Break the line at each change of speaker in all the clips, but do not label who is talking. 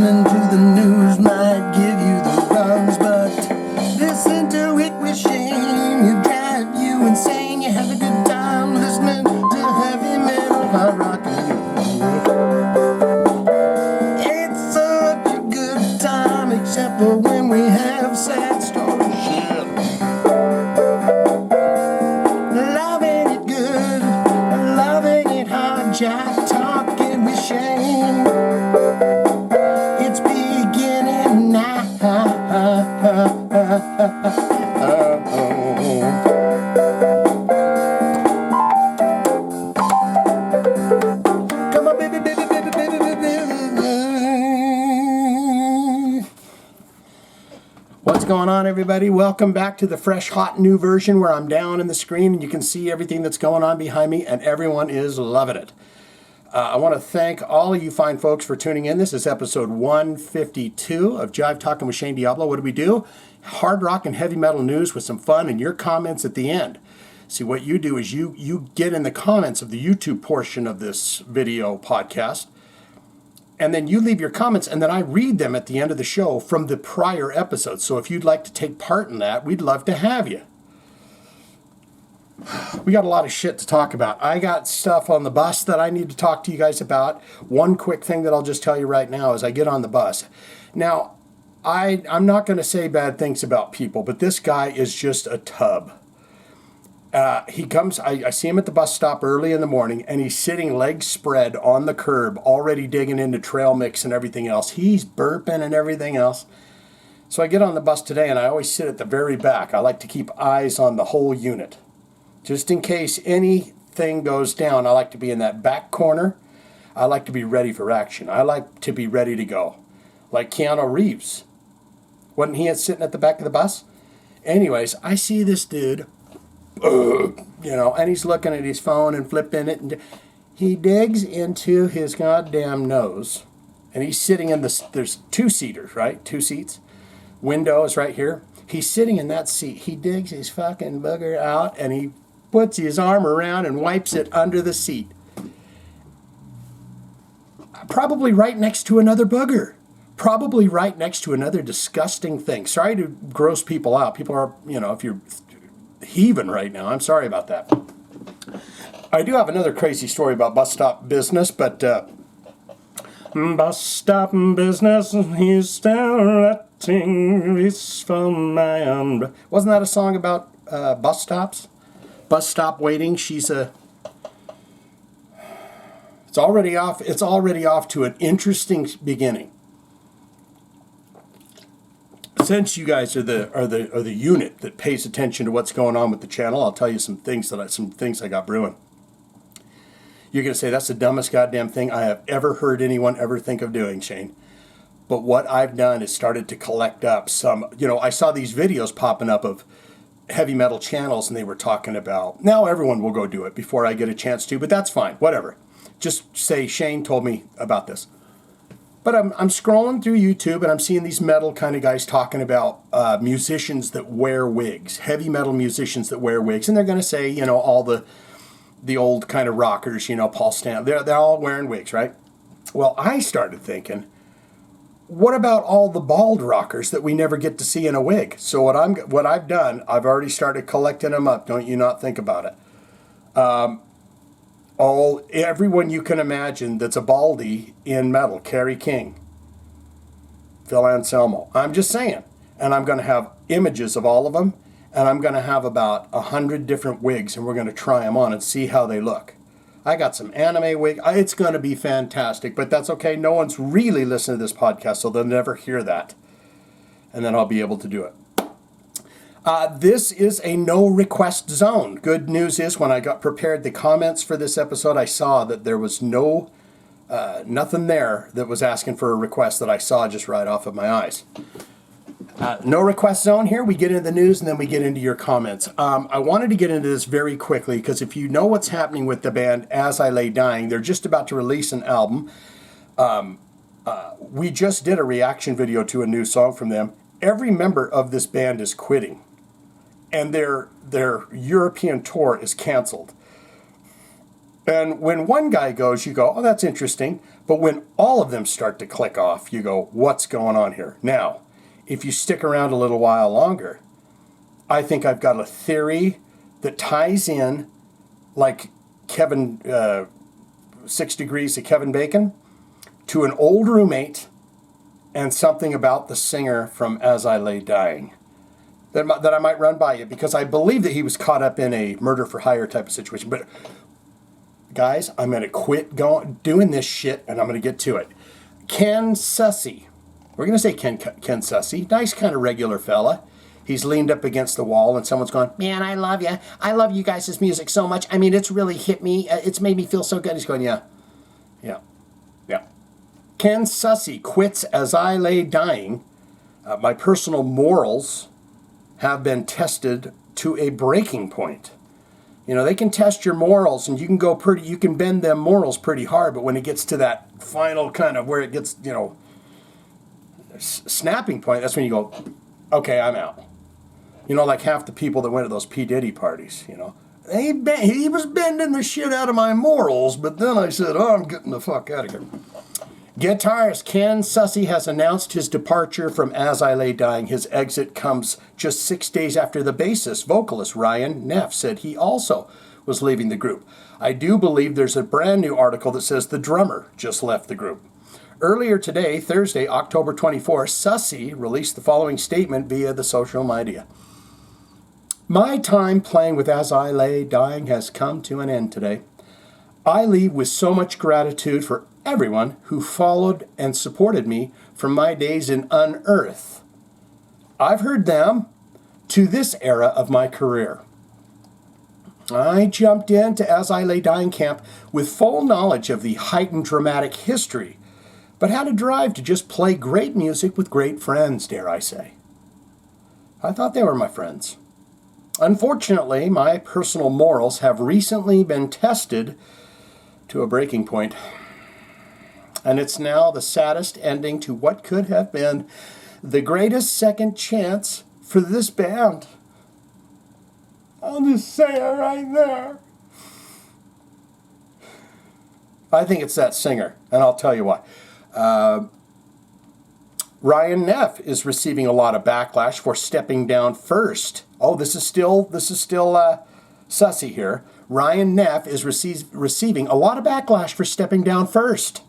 Listening to the news might give you the runs, but listen to it with Shane. You drive you insane. You have a good time listening to heavy metal, hard rock, and roll. It's such a good time, except for when we have sad stories. Shit. Loving it good, loving it hard, Jive Talkin with Shane. It's beginning now. Come on, baby, baby, baby, baby, baby. What's going on, everybody? Welcome back to the fresh, hot, new version where I'm down in the screen and you can see everything that's going on behind me, and everyone is loving it. I want to thank all of you fine folks for tuning in. This is episode 152 of Jive Talkin with Shane Diablo. What do? Hard rock and heavy metal news with some fun and your comments at the end. See, what you do is you get in the comments of the YouTube portion of this video podcast, and then you leave your comments, and then I read them at the end of the show from the prior episodes. So if you'd like to take part in that, we'd love to have you. We got a lot of shit to talk about. I got stuff on the bus that I need to talk to you guys about. One quick thing that I'll just tell you right now is I get on the bus. Now, I'm not going to say bad things about people, but this guy is just a tub. He comes, I see him at the bus stop early in the morning, and he's sitting legs spread on the curb, already digging into trail mix and everything else. He's burping and everything else. So I get on the bus today, and I always sit at the very back. I like to keep eyes on the whole unit. Just in case anything goes down, I like to be in that back corner. I like to be ready for action. I like to be ready to go. Like Keanu Reeves. Wasn't he sitting at the back of the bus? Anyways, I see this dude, and he's looking at his phone and flipping it. And he digs into his goddamn nose. And he's sitting in there's two-seaters, right? Two seats. Window is right here. He's sitting in that seat. He digs his fucking booger out, and he puts his arm around and wipes it under the seat. Probably right next to another booger. Probably right next to another disgusting thing. Sorry to gross people out. People are, if you're heaving right now, I'm sorry about that. I do have another crazy story about bus stop business, but bus stop business, he's still letting this from my umbrella. Wasn't that a song about bus stops? Bus stop waiting. It's already off to an interesting beginning. Since you guys are the unit that pays attention to what's going on with the channel, I'll tell you some things I got brewing. You're gonna say that's the dumbest goddamn thing I have ever heard anyone ever think of doing, Shane. But what I've done is started to collect up some. I saw these videos popping up of heavy metal channels, and they were talking about, now everyone will go do it before I get a chance to, but that's fine, whatever. Just say Shane told me about this. But I'm scrolling through YouTube, and I'm seeing these metal kind of guys talking about musicians that wear wigs, heavy metal musicians that wear wigs, and they're going to say, all the old kind of rockers, Paul Stanley, they're all wearing wigs, right? Well, I started thinking, what about all the bald rockers that we never get to see in a wig? So what I've done, I've already started collecting them up. Don't you not think about it? Everyone you can imagine that's a baldy in metal. Kerry King, Phil Anselmo. I'm just saying. And I'm going to have images of all of them, and I'm going to have about 100 different wigs, and we're going to try them on and see how they look. I got some anime wig. It's going to be fantastic, but that's okay. No one's really listening to this podcast, so they'll never hear that. And then I'll be able to do it. This is a no request zone. Good news is when I got prepared the comments for this episode, I saw that there was nothing there that was asking for a request that I saw just right off of my eyes. No request zone here. We get into the news and then we get into your comments. I wanted to get into this very quickly because if you know what's happening with the band As I Lay Dying, they're just about to release an album. We just did a reaction video to a new song from them. Every member of this band is quitting, and their European tour is canceled. And when one guy goes, you go, oh, that's interesting. But when all of them start to click off, you go, what's going on here? Now, if you stick around a little while longer, I think I've got a theory that ties in like Kevin, 6 Degrees of Kevin Bacon, to an old roommate and something about the singer from As I Lay Dying that I might run by you, because I believe that he was caught up in a murder for hire type of situation. But guys, I'm going to quit doing this shit, and I'm going to get to it. Ken Sussy. We're going to say Ken Sussy. Nice kind of regular fella. He's leaned up against the wall, and someone's going, man, I love you. I love you guys' music so much. I mean, it's really hit me. It's made me feel so good. He's going, yeah. Ken Sussy quits As I Lay Dying. My personal morals have been tested to a breaking point. You know, they can test your morals, and you can bend them morals pretty hard, but when it gets to that final kind of where it gets, snapping point, that's when you go, okay, I'm out. Like half the people that went to those P. Diddy parties, he was bending the shit out of my morals, but then I said, oh, I'm getting the fuck out of here. Guitarist Ken Sussy has announced his departure from As I Lay Dying. His exit comes just 6 days after the bassist, vocalist Ryan Neff said he also was leaving the group. I do believe there's a brand new article that says the drummer just left the group. Earlier today, Thursday, October 24, Sussy released the following statement via the social media. My time playing with As I Lay Dying has come to an end today. I leave with so much gratitude for everyone who followed and supported me from my days in Unearth. I've heard them to this era of my career. I jumped into As I Lay Dying camp with full knowledge of the heightened dramatic history, but had a drive to just play great music with great friends, dare I say. I thought they were my friends. Unfortunately, my personal morals have recently been tested to a breaking point. And it's now the saddest ending to what could have been the greatest second chance for this band. I'll just say it right there. I think it's that singer, and I'll tell you why. Ryan Neff is receiving a lot of backlash for stepping down first. Oh, this is still Sussy here. Ryan Neff is receiving a lot of backlash for stepping down first.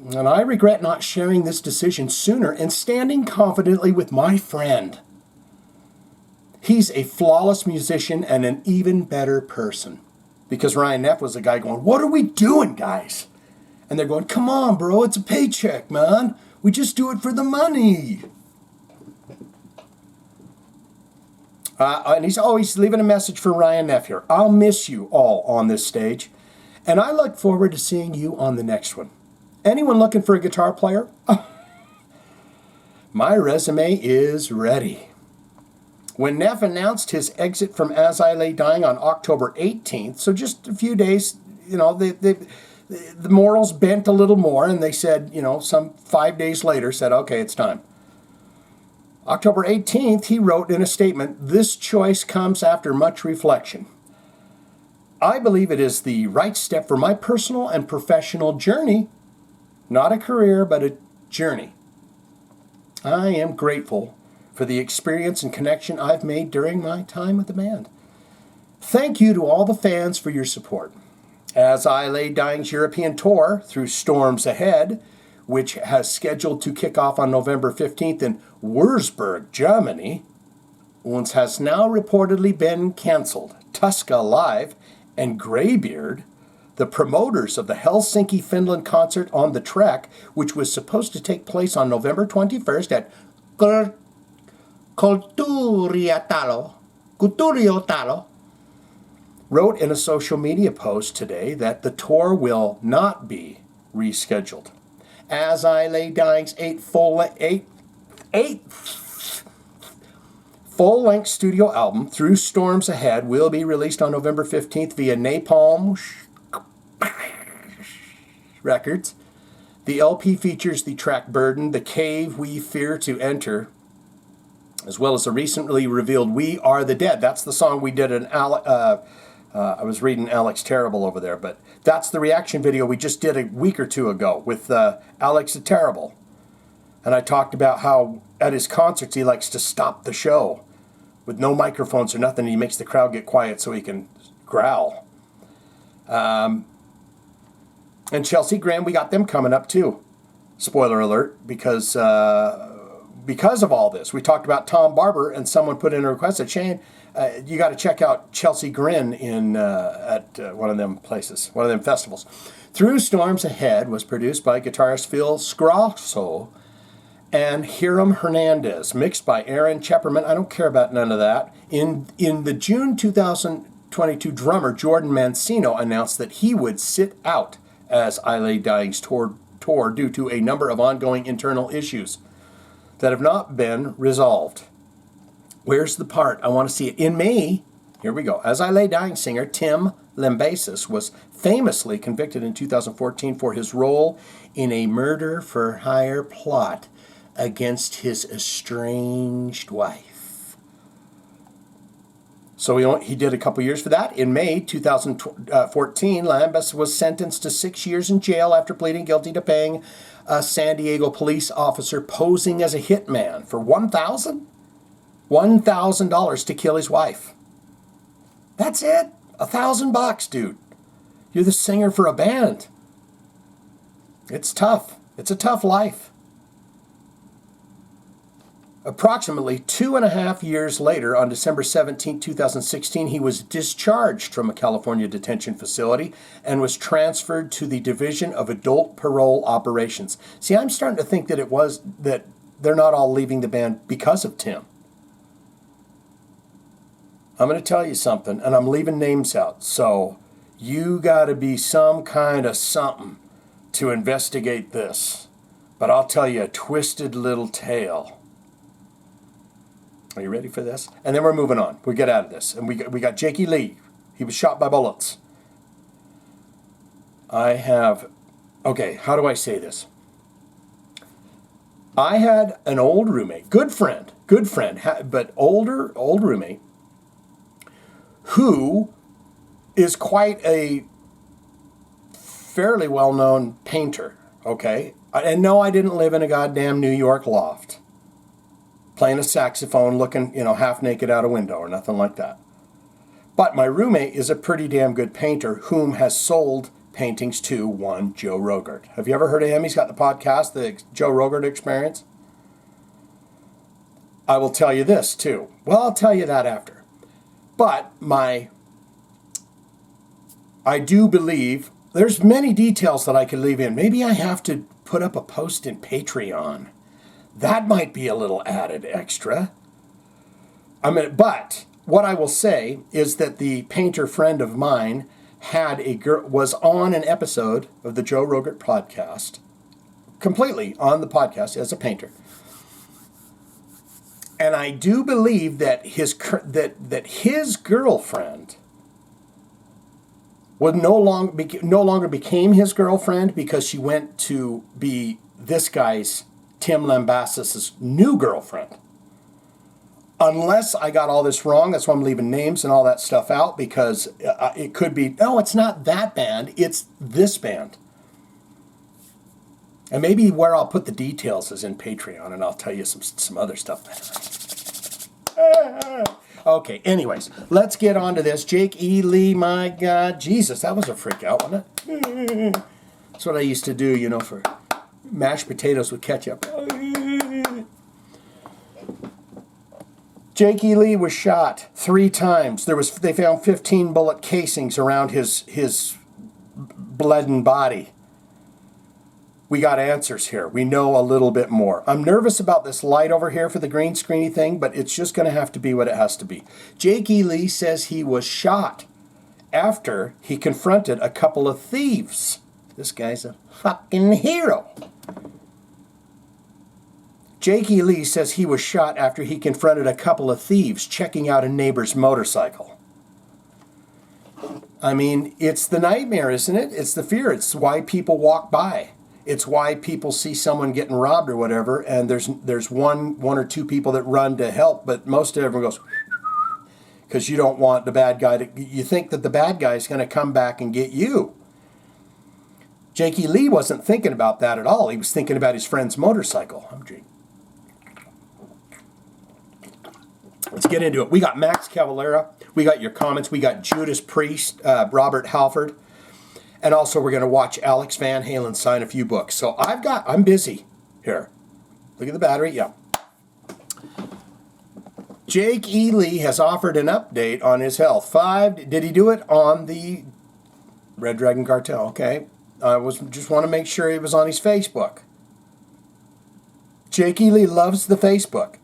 And I regret not sharing this decision sooner and standing confidently with my friend. He's a flawless musician and an even better person. Because Ryan Neff was the guy going, what are we doing, guys? And they're going, come on, bro, it's a paycheck, man. We just do it for the money. And he's always leaving a message for Ryan Neff here. I'll miss you all on this stage. And I look forward to seeing you on the next one. Anyone looking for a guitar player? My resume is ready. When Neff announced his exit from As I Lay Dying on October 18th, so just a few days, the morals bent a little more, and they said, some 5 days later, said, okay, it's time. October 18th, he wrote in a statement, this choice comes after much reflection. I believe it is the right step for my personal and professional journey. Not a career, but a journey. I am grateful for the experience and connection I've made during my time with the band. Thank you to all the fans for your support. As I Lay Dying's European tour through Storms Ahead, which has scheduled to kick off on November 15th in Würzburg, Germany, has now reportedly been canceled. Tuska Live and Greybeard, the promoters of the Helsinki, Finland concert on the Trek, which was supposed to take place on November 21st at Kulttuuriotalo, wrote in a social media post today that the tour will not be rescheduled. As I Lay Dying's eighth full-length studio album, Through Storms Ahead, will be released on November 15th via Napalm Records. The LP features the track Burden, The Cave We Fear to Enter, as well as the recently revealed We Are the Dead. That's the song we did an I was reading Alex Terrible over there, but that's the reaction video we just did a week or two ago with Alex the Terrible. And I talked about how at his concerts he likes to stop the show with no microphones or nothing. He makes the crowd get quiet so he can growl. And Chelsea Grin, we got them coming up too. Spoiler alert, because of all this. We talked about Tom Barber, and someone put in a request that, Shane, you got to check out Chelsea Grin at one of them places, one of them festivals. Through Storms Ahead was produced by guitarist Phil Scrosso and Hiram Hernandez, mixed by Aaron Chepperman. I don't care about none of that. In the June 2022, drummer Jordan Mancino announced that he would sit out as I Lay Dying's tour due to a number of ongoing internal issues that have not been resolved. Where's the part? I want to see it. In May, here we go. As I Lay Dying singer Tim Lambesis was famously convicted in 2014 for his role in a murder-for-hire plot against his estranged wife. So he did a couple years for that. In May 2014, Lambesis was sentenced to 6 years in jail after pleading guilty to paying a San Diego police officer posing as a hitman for $1,000 to kill his wife. That's it. $1,000, dude. You're the singer for a band. It's tough. It's a tough life. Approximately 2.5 years later, on December 17, 2016, he was discharged from a California detention facility and was transferred to the Division of Adult Parole Operations. See, I'm starting to think that they're not all leaving the band because of Tim. I'm going to tell you something, and I'm leaving names out, so you got to be some kind of something to investigate this. But I'll tell you a twisted little tale. Are you ready for this? And then we're moving on. We get out of this. And we got Jakey Lee. He was shot by bullets. Okay, how do I say this? I had an old roommate, good friend, but old roommate, who is quite a fairly well-known painter, okay? And no, I didn't live in a goddamn New York loft, playing a saxophone, looking, half naked out a window or nothing like that. But my roommate is a pretty damn good painter whom has sold paintings to one Joe Rogert. Have you ever heard of him? He's got the podcast, the Joe Rogert Experience. I will tell you this too. Well, I'll tell you that after. But I do believe there's many details that I could leave in. Maybe I have to put up a post in Patreon. That might be a little added extra. But what I will say is that the painter friend of mine was on an episode of the Joe Rogert podcast, completely on the podcast as a painter. And I do believe that his girlfriend was no longer became his girlfriend because she went to be this guy's, Tim Lambesis' new girlfriend. Unless I got all this wrong, that's why I'm leaving names and all that stuff out, because it could be, no, it's not that band, it's this band. And maybe where I'll put the details is in Patreon, and I'll tell you some other stuff. Okay, anyways, let's get on to this. Jake E. Lee, my God, Jesus, that was a freak out, wasn't it? That's what I used to do, for mashed potatoes with ketchup. Jake E. Lee was shot 3 times. They found 15 bullet casings around his blooden body. We got answers here. We know a little bit more. I'm nervous about this light over here for the green screeny thing, but it's just going to have to be what it has to be. Jake E. Lee says he was shot after he confronted a couple of thieves. This guy's a fucking hero. Jake E. Lee says he was shot after he confronted a couple of thieves checking out a neighbor's motorcycle. I mean, it's the nightmare, isn't it? It's the fear. It's why people walk by. It's why people see someone getting robbed or whatever, and there's one or two people that run to help, but most of everyone goes, because you don't want the bad guy to, you think that the bad guy is going to come back and get you. Jakey Lee wasn't thinking about that at all. He was thinking about his friend's motorcycle. I'm Jake. Let's get into it. We got Max Cavalera. We got your comments. We got Judas Priest, Robert Halford. And also we're going to watch Alex Van Halen sign a few books. So I'm busy here. Look at the battery. Yeah. Jake E. Lee has offered an update on his health. Did he do it on the Red Dragon Cartel? Okay. Just want to make sure it was on his Facebook. Jake E. Lee loves the Facebook.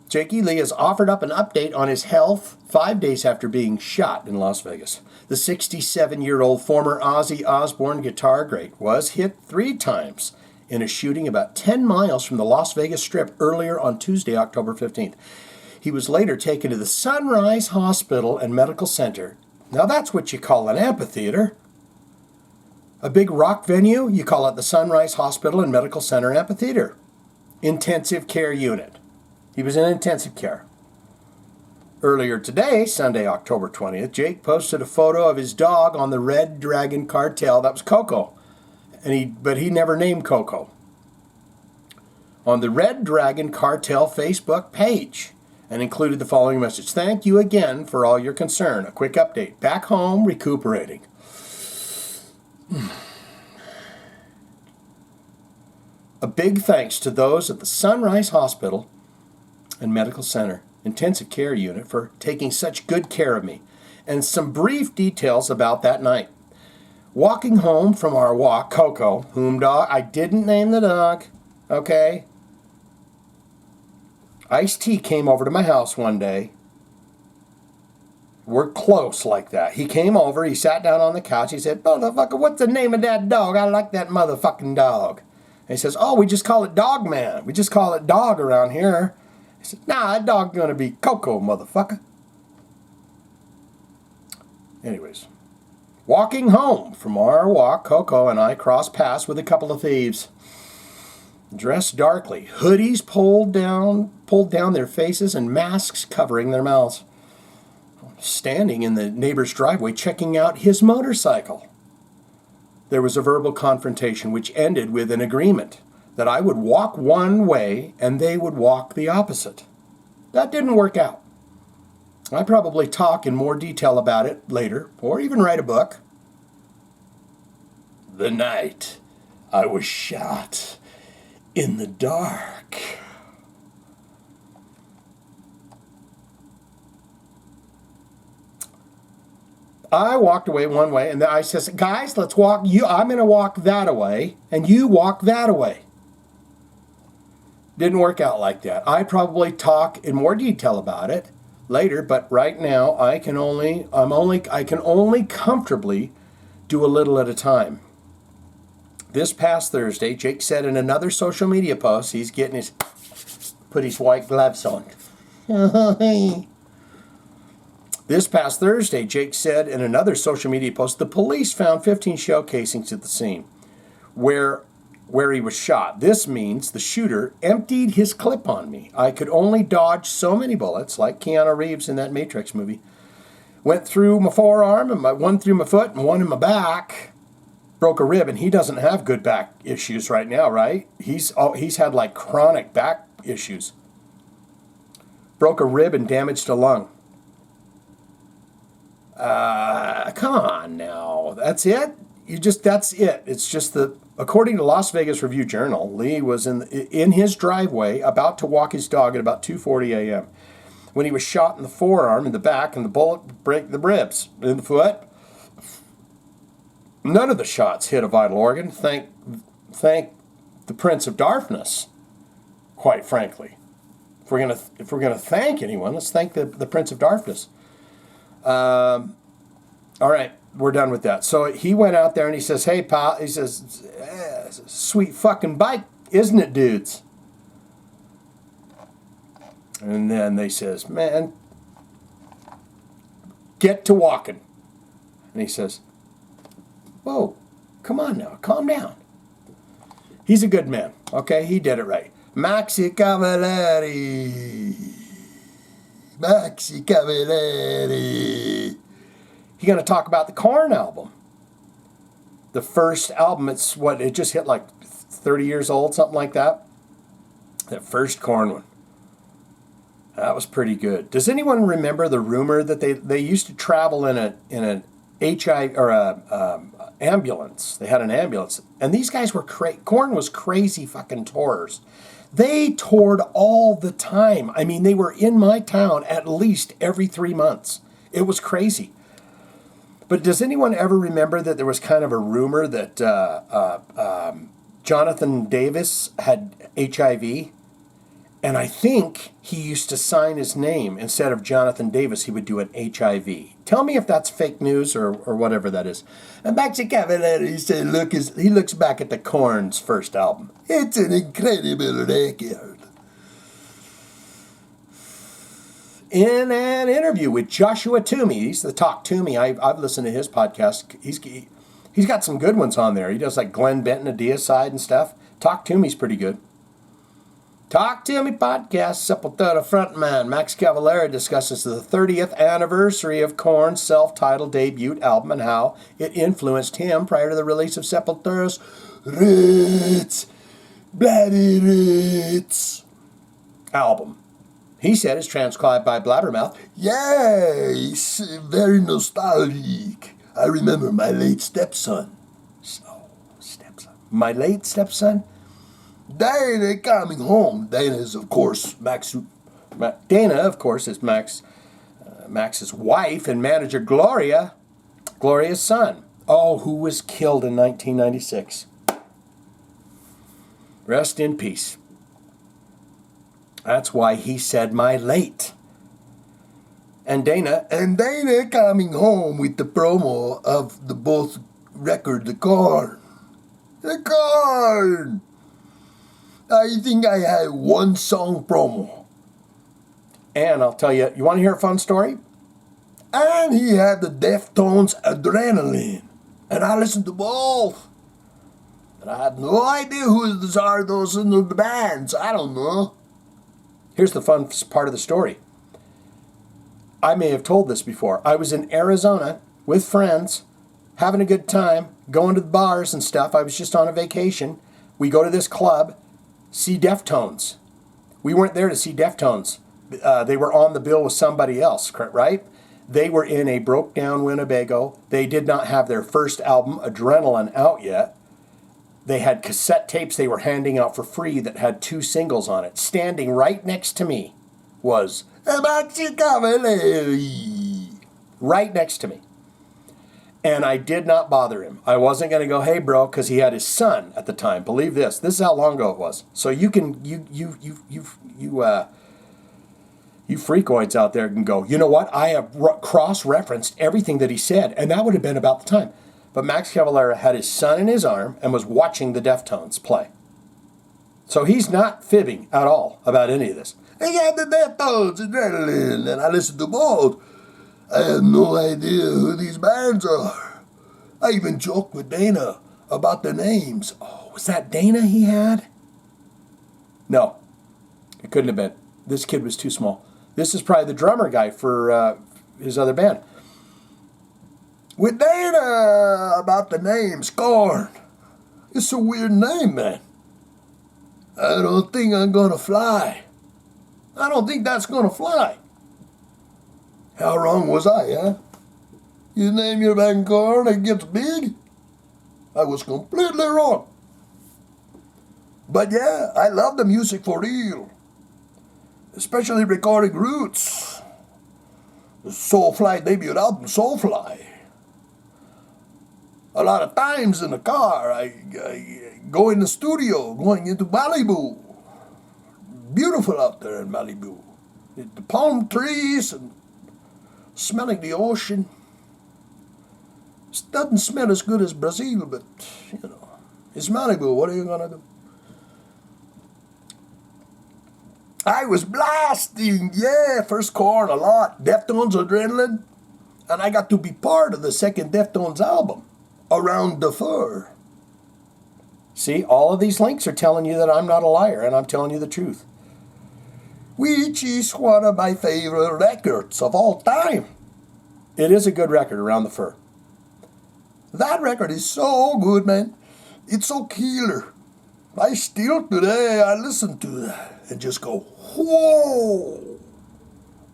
Jake E. Lee has offered up an update on his health 5 days after being shot in Las Vegas. The 67-year-old former Ozzy Osbourne guitar great was hit 3 times in a shooting about 10 miles from the Las Vegas Strip earlier on Tuesday, October 15th. He was later taken to the Sunrise Hospital and Medical Center. Now that's what you call an amphitheater. A big rock venue, you call it the Sunrise Hospital and Medical Center Amphitheater. Intensive care unit. He was in intensive care. Earlier today, Sunday, October 20th, Jake posted a photo of his dog on the Red Dragon Cartel. That was Coco. But he never named Coco. On the Red Dragon Cartel Facebook page, and included the following message. Thank you again for all your concern. A quick update. Back home, recuperating. A big thanks to those at the Sunrise Hospital and Medical Center Intensive Care Unit for taking such good care of me. And some brief details about that night. Walking home from our walk, Coco, whom dog, I didn't name the dog, okay? Ice-T came over to my house one day. We're close like that. He came over, he sat down on the couch, he said, motherfucker, what's the name of that dog? I like that motherfucking dog. And he says, oh, we just call it Dog Man. We just call it dog around here. He said, nah, that dog's gonna be Coco, motherfucker. Anyways. Walking home from our walk, Coco and I crossed paths with a couple of thieves. Dressed darkly, hoodies pulled down their faces and masks covering their mouths. Standing in the neighbor's driveway checking out his motorcycle. There was a verbal confrontation which ended with an agreement that I would walk one way and they would walk the opposite. That didn't work out. I probably talk in more detail about it later, or even write a book. The night I was shot in the dark. I walked away one way, and I says, guys, let's walk. I'm going to walk that way, and you walk that way. Didn't work out like that. I probably talk in more detail about it later, but right now I can only comfortably do a little at a time. This past Thursday, Jake said in another social media post, he's getting put his white gloves on. This past Thursday, Jake said in another social media post, the police found 15 shell casings at the scene where he was shot. This means the shooter emptied his clip on me. I could only dodge so many bullets, like Keanu Reeves in that Matrix movie. Went through my forearm, and one through my foot, and one in my back. Broke a rib, and he doesn't have good back issues right now, right? He's had like chronic back issues. Broke a rib and damaged a lung. Come on now. That's it? That's it. It's just according to Las Vegas Review-Journal, Lee was in his driveway about to walk his dog at about 2:40 a.m. when he was shot in the forearm, in the back, and the bullet broke the ribs in the foot. None of the shots hit a vital organ. Thank the Prince of Darkness, quite frankly. If we're gonna thank anyone, let's thank the Prince of Darkness. All right, we're done with that. So he went out there and he says, hey, pal, he says, sweet fucking bike, isn't it, dudes? And then they says, man, get to walking. And he says, whoa, come on now, calm down. He's a good man, okay? He did it right. Maxi Cavalera. Maxi Cavalera. He's going to talk about the Korn album. The first album, it just hit like 30 years old, something like that. That first Korn one. That was pretty good. Does anyone remember the rumor that they used to travel in an HIV or a ambulance? They had an ambulance, and these guys were Korn was crazy fucking tours. They toured all the time. I mean, they were in my town at least every 3 months. It was crazy. But does anyone ever remember that there was kind of a rumor that Jonathan Davis had HIV? And I think he used to sign his name. Instead of Jonathan Davis, he would do an HIV. Tell me if that's fake news or whatever that is. And Maxi Cavalera, he looks back at the Korn's first album. It's an incredible record. In an interview with Joshua Toomey, he's the Talk Toomey. I've listened to his podcast. He's got some good ones on there. He does like Glenn Benton, Deicide and stuff. Talk Toomey's pretty good. Talk to Me podcast, Sepultura frontman Max Cavalera discusses the 30th anniversary of Korn's self-titled debut album and how it influenced him prior to the release of Sepultura's Ritz, Bloody Ritz album. He said, as transcribed by Blabbermouth, yes, very nostalgic. I remember my late stepson. My late stepson? Dana coming home. Dana is, of course, Max's wife and manager Gloria's son. Oh, who was killed in 1996. Rest in peace. That's why he said my late. And Dana coming home with the promo of the both record, the Korn. The Korn! I think I had one song promo. And I'll tell you, you want to hear a fun story? And he had the Deftones Adrenaline. And I listened to both. But I had no idea who are those in the bands. I don't know. Here's the fun part of the story. I may have told this before. I was in Arizona with friends, having a good time, going to the bars and stuff. I was just on a vacation. We go to this club, see Deftones. We weren't there to see Deftones. They were on the bill with somebody else, right? They were in a broke down Winnebago. They did not have their first album, Adrenaline, out yet. They had cassette tapes they were handing out for free that had 2 singles on it. Standing right next to me was Maxi Cavalera. Right next to me. And I did not bother him. I wasn't going to go, hey, bro, because he had his son at the time. Believe this. This is how long ago it was. So you can, you freakoids out there can go, you know what? I have cross-referenced everything that he said, and that would have been about the time. But Max Cavalera had his son in his arm and was watching the Deftones play. So he's not fibbing at all about any of this. They got the Deftones, Adrenaline, and I listened to both. I have no idea who these bands are. I even joked with Dana about the names. Oh, was that Dana he had? No, it couldn't have been. This kid was too small. This is probably the drummer guy for his other band. With Dana about the names, Korn. It's a weird name, man. I don't think I'm gonna fly. I don't think that's gonna fly. How wrong was I, huh? You name your band Korn, it gets big? I was completely wrong. But yeah, I love the music for real. Especially recording Roots. The Soulfly debut album, Soulfly. A lot of times in the car, I go in the studio, going into Malibu. Beautiful out there in Malibu. The palm trees and smelling the ocean. It doesn't smell as good as Brazil, but, you know, it's Malibu. What are you going to do? I was blasting, yeah, first Korn a lot. Deftones, Adrenaline. And I got to be part of the second Deftones album, Around the Fur. See, all of these links are telling you that I'm not a liar, and I'm telling you the truth.
which is one of my favorite records of all time.
It is a good record, Around the Fur.
That record is so good, man. It's so killer. I still today, I listen to that and just go, whoa,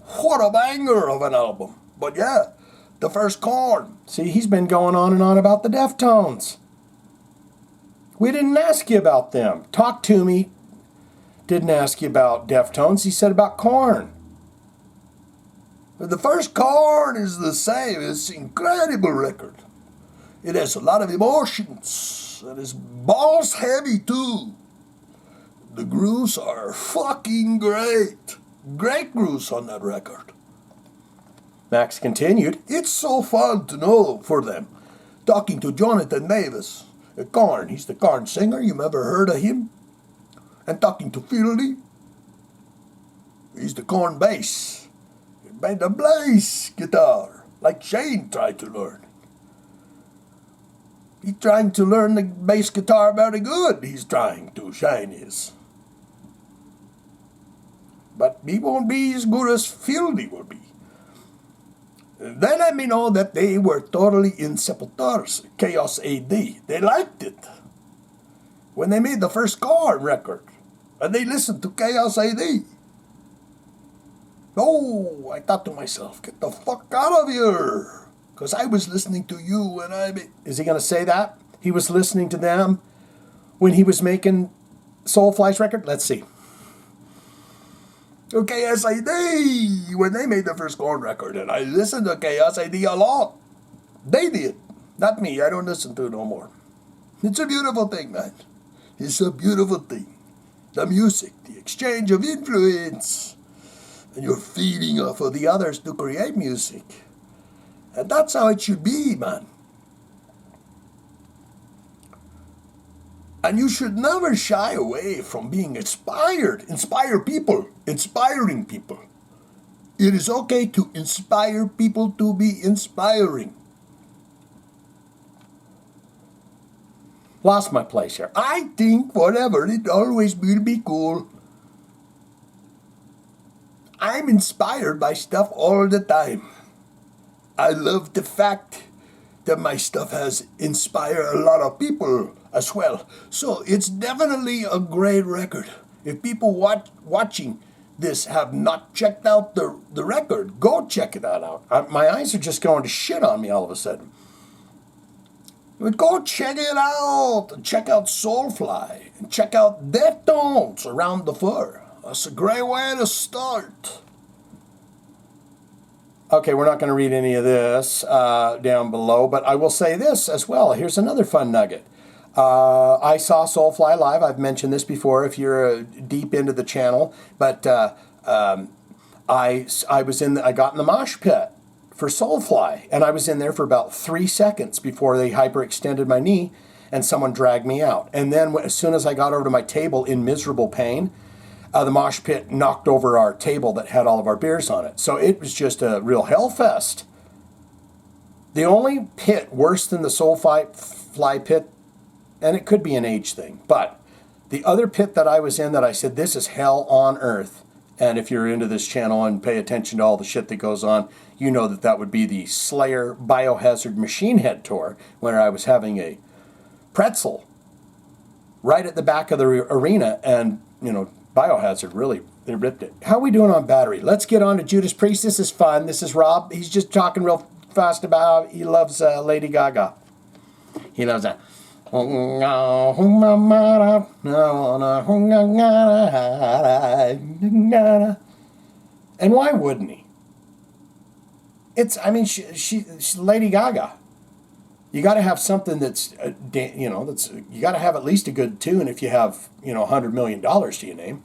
what a banger of an album. But yeah, the first Korn.
See, he's been going on and on about the Deftones. We didn't ask you about them. Talk to Me didn't ask you about Deftones. He said about Korn.
The first Korn is the same. It's an incredible record. It has a lot of emotions. And it's balls heavy too. The grooves are fucking great. Great grooves on that record.
Max continued.
It's so fun to know for them. Talking to Jonathan Davis, Korn. He's the Korn singer. You ever heard of him? And talking to Fieldy. He's the Korn bass. He made the bass guitar, like Shane tried to learn. He's trying to learn the bass guitar very good. He's trying to, Shane is. But he won't be as good as Fieldy will be. They let me know that they were totally in Sepultura's Chaos AD. They liked it. When they made the first Korn record, and they listened to Chaos AD. Oh, I thought to myself, get the fuck out of here. Because I was listening to you when I made...
Is he going to say that? He was listening to them when he was making Soulfly's record? Let's see.
Chaos AD, when they made the first Korn record, and I listened to Chaos AD a lot. They did. Not me, I don't listen to it no more. It's a beautiful thing, man. It's a beautiful thing. The music, the exchange of influence, and you're feeding off of the others to create music. And that's how it should be, man. And you should never shy away from being inspired. Inspire people. Inspiring people. It is okay to inspire people to be inspiring.
Lost my place here.
I think whatever, it always will be cool. I'm inspired by stuff all the time. I love the fact that my stuff has inspired a lot of people as well. So it's definitely a great record. If people watching this have not checked out the record, go check it out.
My eyes are just going to shit on me all of a sudden.
But go check it out. Check out Soulfly. And check out Deftones, Around the Fur. That's a great way to start.
Okay, we're not going to read any of this down below, but I will say this as well. Here's another fun nugget. I saw Soulfly live. I've mentioned this before if you're deep into the channel, but I got in the mosh pit for Soulfly, and I was in there for about 3 seconds before they hyperextended my knee, and someone dragged me out. And then as soon as I got over to my table in miserable pain, the mosh pit knocked over our table that had all of our beers on it. So it was just a real hellfest. The only pit worse than the Soulfly pit, and it could be an age thing, but the other pit that I was in that I said, this is hell on earth, and if you're into this channel and pay attention to all the shit that goes on, you know that that would be the Slayer Biohazard Machine Head tour, where I was having a pretzel right at the back of the arena, and, you know, Biohazard really, they ripped it. How are we doing on battery? Let's get on to Judas Priest. This is fun. This is Rob. He's just talking real fast about how he loves Lady Gaga. He loves that. And why wouldn't he? She's Lady Gaga. You got to have something that's, you got to have at least a good tune if you have, $100 million to your name.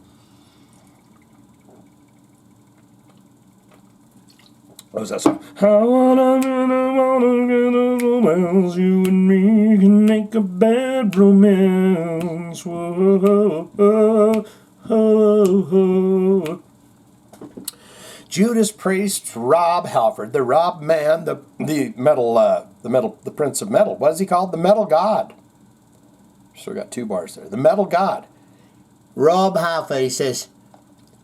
What was that song? I wanna get a romance, you and me can make a bad romance. Whoa, whoa, whoa, whoa. Judas Priest, Rob Halford, the Rob Man, the Prince of Metal. What is he called? The Metal God. Still got 2 bars there. The Metal God.
Rob Halford says,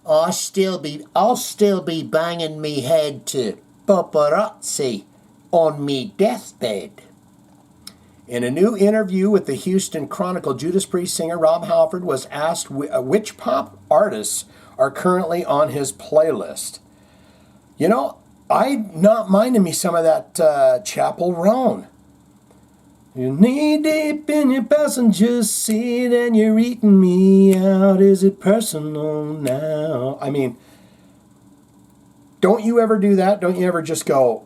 I'll still be banging me head to paparazzi on me deathbed.
In a new interview with the Houston Chronicle, Judas Priest singer Rob Halford was asked which pop artists are currently on his playlist. You know, I'm not minding me some of that Chapel Roan. You knee deep in your passenger seat and you're eating me out. Is it personal now? I mean, don't you ever do that? Don't you ever just go,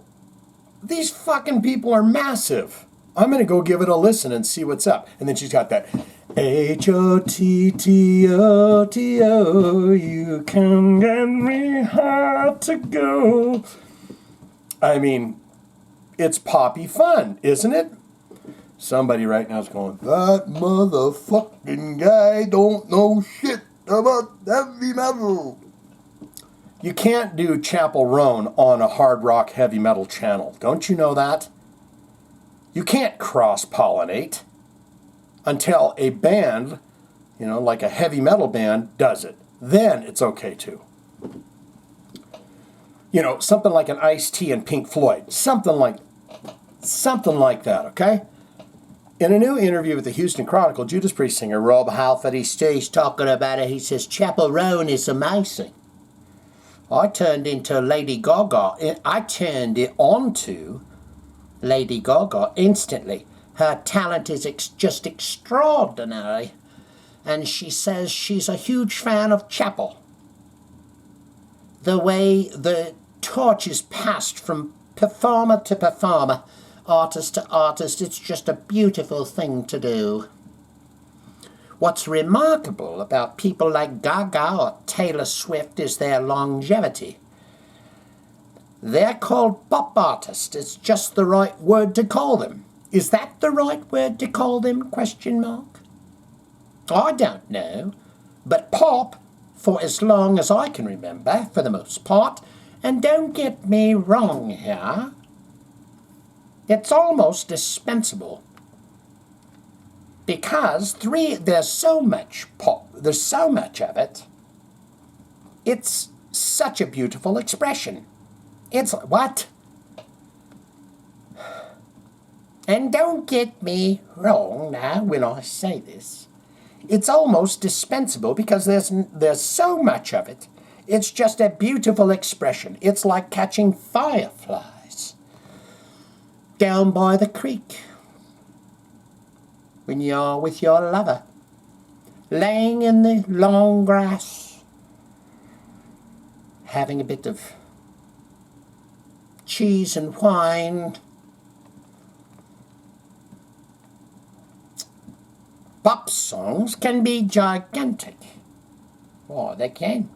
these fucking people are massive. I'm going to go give it a listen and see what's up. And then she's got that H-O-T-T-O-T-O, you can get me hard to go. I mean, it's poppy fun, isn't it? Somebody right now is going,
That motherfucking guy don't know shit about heavy metal.
you can't do Chapel Roan on a hard rock heavy metal channel. Don't you know that? You can't cross-pollinate until a band, you know, like a heavy metal band, does it. Then it's okay to. You know, something like an Ice-T and Pink Floyd. Something like that, okay? In a new interview with the Houston Chronicle, Judas Priest singer Rob Halford, he's talking about it. He says, Chapel Roan is amazing. I turned into Lady Gaga. I turned it onto Lady Gaga instantly. Her talent is just extraordinary. And she says she's a huge fan of Chapel. The way the torch is passed from performer to performer, artist to artist, it's just a beautiful thing to do. What's remarkable about people like Gaga or Taylor Swift is their longevity. They're called pop artists. It's just the right word to call them. Is that the right word to call them? ? I don't know. But pop, for as long as I can remember, for the most part, and don't get me wrong here, it's almost dispensable. Because there's so much pop, there's so much of it. It's such a beautiful expression. It's what? And don't get me wrong now when I say this. It's almost dispensable because there's so much of it. It's just a beautiful expression. It's like catching fireflies down by the creek when you're with your lover, laying in the long grass, having a bit of cheese and wine. Pop songs can be gigantic. Oh, they can.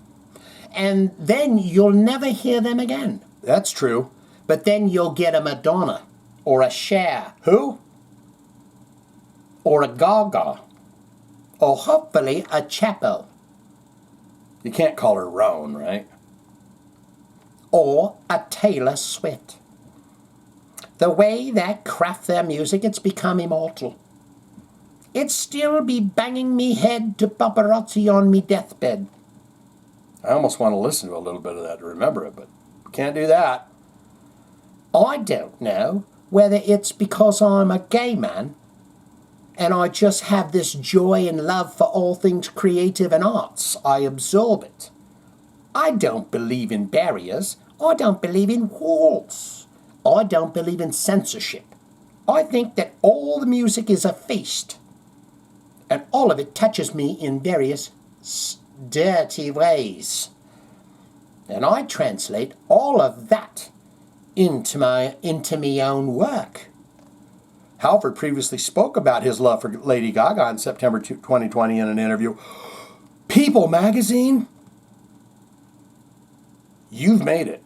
And then you'll never hear them again. That's true. But then you'll get a Madonna or a Cher. Who? Or a Gaga. Or hopefully a Chapel. You can't call her Roan, right? Or a Taylor Swift. The way they craft their music, it's become immortal. It'd still be banging me head to paparazzi on me deathbed. I almost want to listen to a little bit of that to remember it, but can't do that. I don't know whether it's because I'm a gay man and I just have this joy and love for all things creative and arts. I absorb it. I don't believe in barriers. I don't believe in walls. I don't believe in censorship. I think that all the music is a feast. And all of it touches me in various dirty ways. And I translate all of that into my own work. Halford previously spoke about his love for Lady Gaga in September 2020 in an interview. People magazine, you've made it.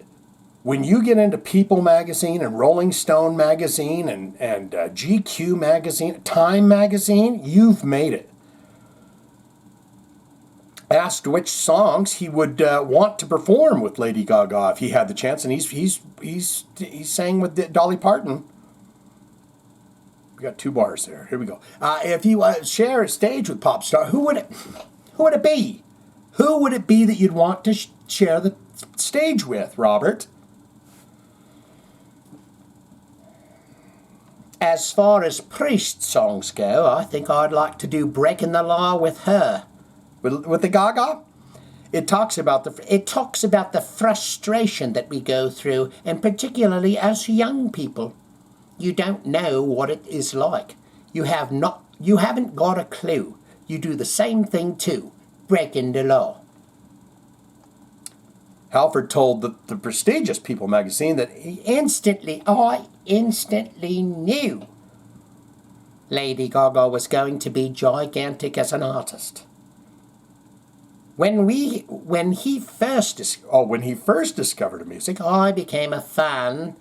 When you get into People magazine and Rolling Stone magazine and GQ magazine, Time magazine, you've made it. Asked which songs he would want to perform with Lady Gaga if he had the chance, and he's sang with Dolly Parton. We got 2 bars there. Here we go. If he share a stage with pop star, who would it be? Who would it be that you'd want to share the stage with, Robert?
As far as priest songs go, I think I'd like to do Breaking the Law with her.
With the Gaga?
It talks about the frustration that we go through, and particularly as young people. You don't know what it is like. You haven't got a clue. You do the same thing too, breaking the law.
Halford told the prestigious People magazine that
I instantly knew Lady Gaga was going to be gigantic as an artist. When he first discovered music, I became a fan.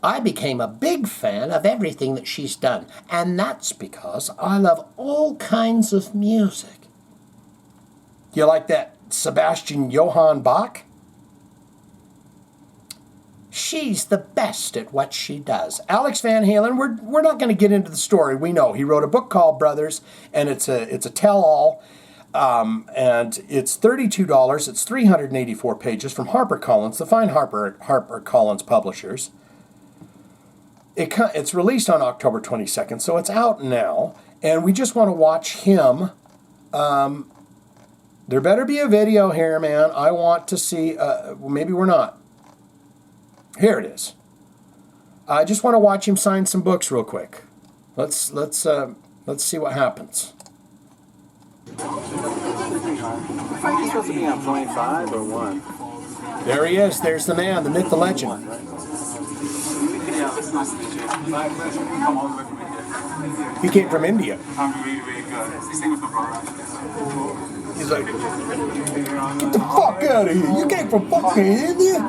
I became a big fan of everything that she's done, and that's because I love all kinds of music.
you like that Sebastian Johann Bach?
She's the best at what she does.
Alex Van Halen, we're not going to get into the story. We know he wrote a book called Brothers, and it's a tell-all, and it's $32. It's 384 pages from HarperCollins, the fine HarperCollins publishers. It's released on October 22nd, so it's out now, and we just want to watch him. There better be a video here, man. I want to see. Maybe we're not. Here it is. I just want to watch him sign some books real quick. Let's see what happens.
Are you supposed to be on point 5 or 1?
There he is. There's the man, the myth, the legend.
Yeah, it's nice to meet you. My pleasure. Come all the way from India.
He came from India.
I'm really, really good. Stay with my brother.
He's like, get the fuck out of here. You came from fucking India?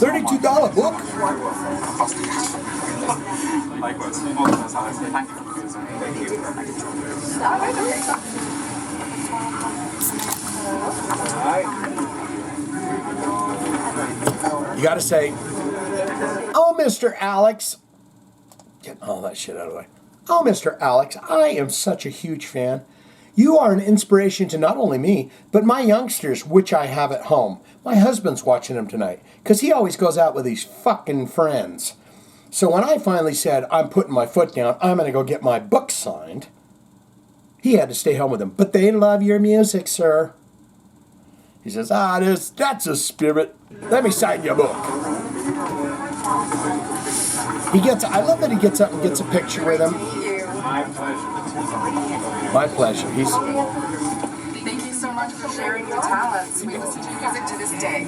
$32 book?
Likewise. Thank you for doing
You gotta say, oh, Mr. Alex. Get all that shit out of the way. Oh, Mr. Alex, I am such a huge fan. You are an inspiration to not only me, but my youngsters, which I have at home. My husband's watching them tonight, because he always goes out with these fucking friends. So when I finally said, I'm putting my foot down, I'm going to go get my book signed, he had to stay home with them. But they love your music, sir. He says, that's a spirit. Let me sign your book. I love that he gets up and gets a picture with him.
My pleasure.
My pleasure.
Thank you so much for sharing your talents. We listen to music to this day.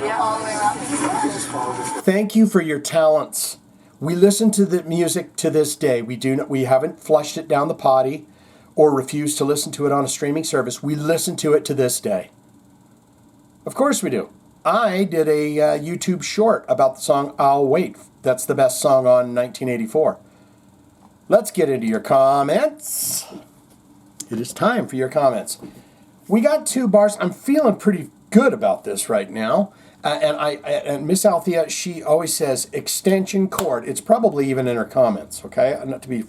Yeah, all the way around.
Thank you for your talents. We listen to the music to this day. We haven't flushed it down the potty or refused to listen to it on a streaming service. We listen to it to this day. Of course we do. I did a YouTube short about the song I'll Wait. That's the best song on 1984. Let's get into your comments. It is time for your comments. We got 2 bars. I'm feeling pretty good about this right now. And Miss Althea, she always says extension cord. It's probably even in her comments, okay? Not to be...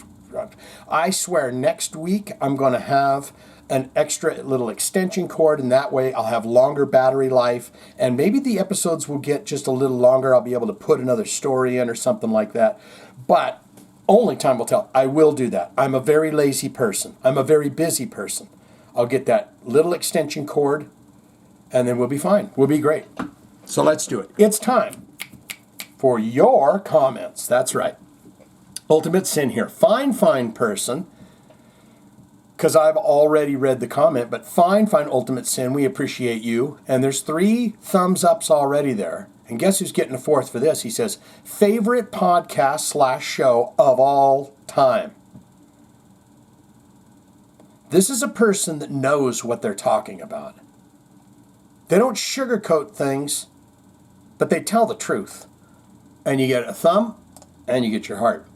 I swear next week I'm going to have an extra little extension cord, and that way I'll have longer battery life, and maybe the episodes will get just a little longer. I'll be able to put another story in or something like that. But only time will tell. I will do that. I'm a very lazy person. I'm a very busy person. I'll get that little extension cord, and then we'll be fine. We'll be great. So let's do it. It's time for your comments. That's right. Ultimate Sin here. Fine person. Because I've already read the comment, but fine, Ultimate Sin. We appreciate you. And there's 3 thumbs ups already there. And guess who's getting a 4th for this? He says, favorite podcast / show of all time. This is a person that knows what they're talking about. They don't sugarcoat things, but they tell the truth. And you get a thumb, and you get your heart.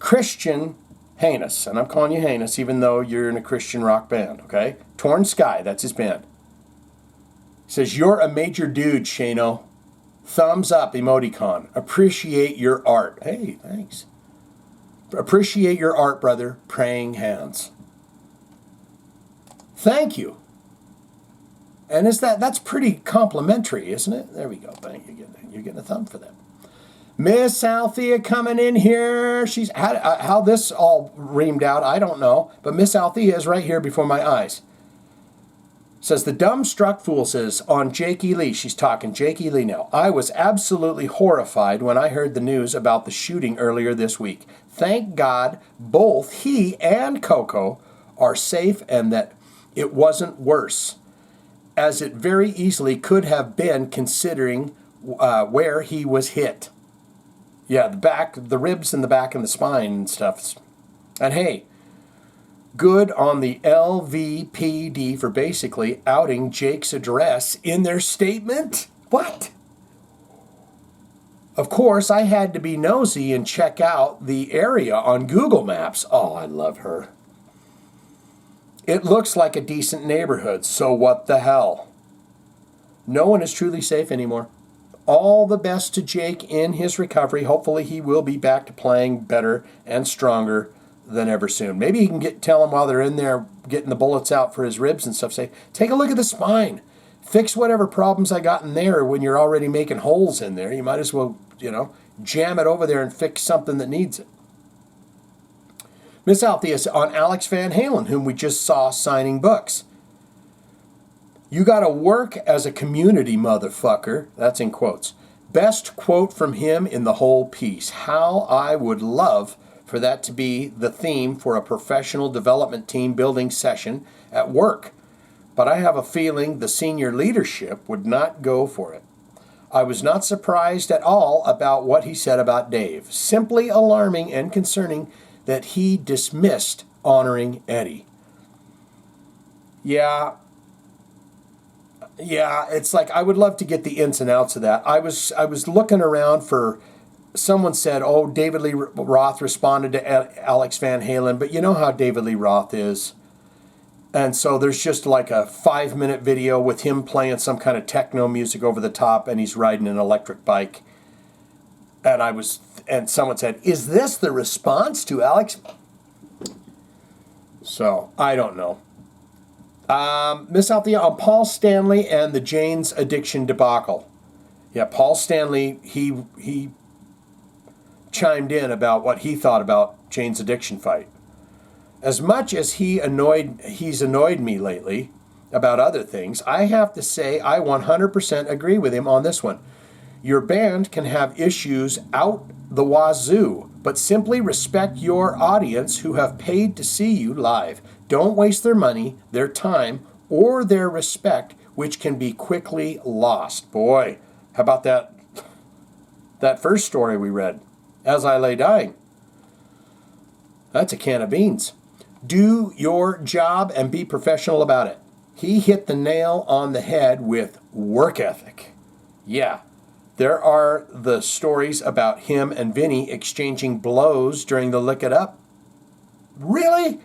Christian Heinous, and I'm calling you Heinous even though you're in a Christian rock band, okay? Torn Sky, that's his band. He says, you're a major dude, Shano. Thumbs up, emoticon. Appreciate your art. Hey, thanks. Appreciate your art, brother. Praying hands. Thank you. And that's pretty complimentary, isn't it? There we go. Thank you. You're getting a thumb for that. Miss Althea coming in here. She's how this all reamed out, I don't know. But Miss Althea is right here before my eyes. Says, the dumb struck fool says, on Jake E. Lee. She's talking Jake E. Lee now. I was absolutely horrified when I heard the news about the shooting earlier this week. Thank God both he and Coco are safe and that it wasn't worse, as it very easily could have been considering where he was hit. Yeah, the ribs in the back and the spine and stuff. And hey, good on the LVPD for basically outing Jake's address in their statement. What? Of course, I had to be nosy and check out the area on Google Maps. Oh, I love her. It looks like a decent neighborhood, so what the hell? No one is truly safe anymore. All the best to Jake in his recovery. Hopefully he will be back to playing better and stronger than ever soon. Maybe he can tell him while they're in there getting the bullets out for his ribs and stuff, say, take a look at the spine. Fix whatever problems I got in there when you're already making holes in there. You might as well, jam it over there and fix something that needs it. Miss Althea is on Alex Van Halen, whom we just saw signing books. You gotta work as a community, motherfucker. That's in quotes. Best quote from him in the whole piece. How I would love for that to be the theme for a professional development team building session at work. But I have a feeling the senior leadership would not go for it. I was not surprised at all about what he said about Dave. Simply alarming and concerning that he dismissed honoring Eddie. Yeah, it's like I would love to get the ins and outs of that. I was looking around for, someone said, oh, David Lee Roth responded to Alex Van Halen, but you know how David Lee Roth is. And so there's just like a 5-minute video with him playing some kind of techno music over the top, and he's riding an electric bike. And someone said, is this the response to Alex? So, I don't know. Miss Althea on Paul Stanley and the Jane's addiction debacle. Yeah, Paul Stanley, he chimed in about what he thought about Jane's addiction fight. As much as he's annoyed me lately about other things, I have to say I 100% agree with him on this one. Your band can have issues out the wazoo, but simply respect your audience who have paid to see you live. Don't waste their money, their time, or their respect, which can be quickly lost. Boy, how about that first story we read, As I Lay Dying? That's a can of beans. Do your job and be professional about it. He hit the nail on the head with work ethic. Yeah, there are the stories about him and Vinny exchanging blows during the Lick It Up. Really?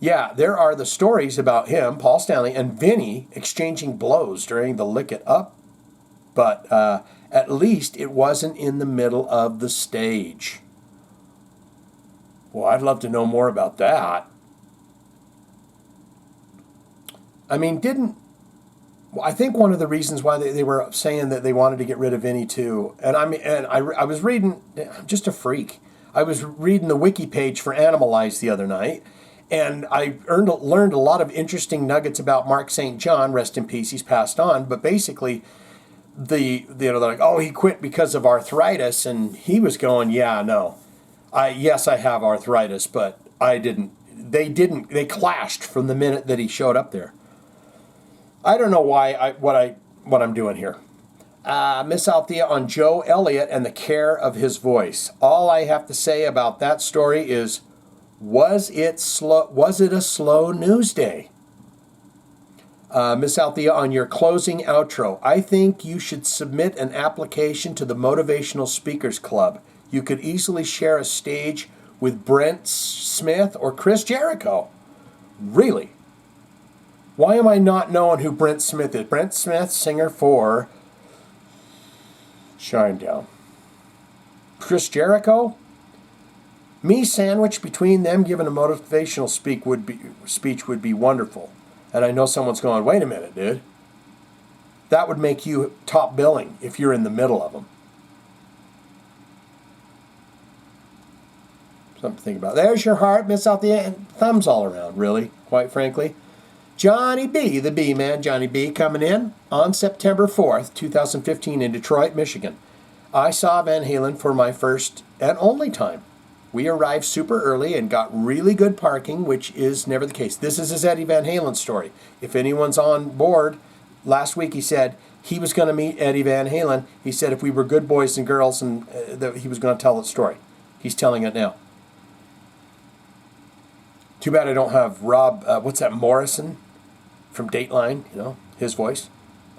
Yeah, there are the stories about him, Paul Stanley, and Vinny exchanging blows during the Lick It Up. But at least it wasn't in the middle of the stage. Well, I'd love to know more about that. I mean, I think one of the reasons why they were saying that they wanted to get rid of Vinny too, and I was reading, I'm just a freak. I was reading the wiki page for Animalize the other night, and I learned a lot of interesting nuggets about Mark St. John, rest in peace, he's passed on, but basically they're like, oh, he quit because of arthritis, and he was going, yeah, no. Yes, I have arthritis, but I didn't. They clashed from the minute that he showed up there. I don't know what I'm doing here. Miss Althea on Joe Elliott and the care of his voice. All I have to say about that story is, was it a slow news day? Miss Althea on your closing outro. I think you should submit an application to the Motivational Speakers Club. You could easily share a stage with Brent Smith or Chris Jericho. Really? Why am I not knowing who Brent Smith is? Brent Smith, singer for Shinedown. Chris Jericho? Me sandwiched between them giving a motivational speech would be wonderful. And I know someone's going, wait a minute, dude. That would make you top billing if you're in the middle of them. Something to think about. There's your heart, miss out the thumbs all around, really, quite frankly. Johnny B, the B man, Johnny B, coming in on September 4th, 2015 in Detroit, Michigan. I saw Van Halen for my first and only time. We arrived super early and got really good parking, which is never the case. This is his Eddie Van Halen story. If anyone's on board, last week he said he was going to meet Eddie Van Halen. He said if we were good boys and girls, and that he was going to tell the story. He's telling it now. Too bad I don't have Rob, what's that, Morrison from Dateline, you know, his voice.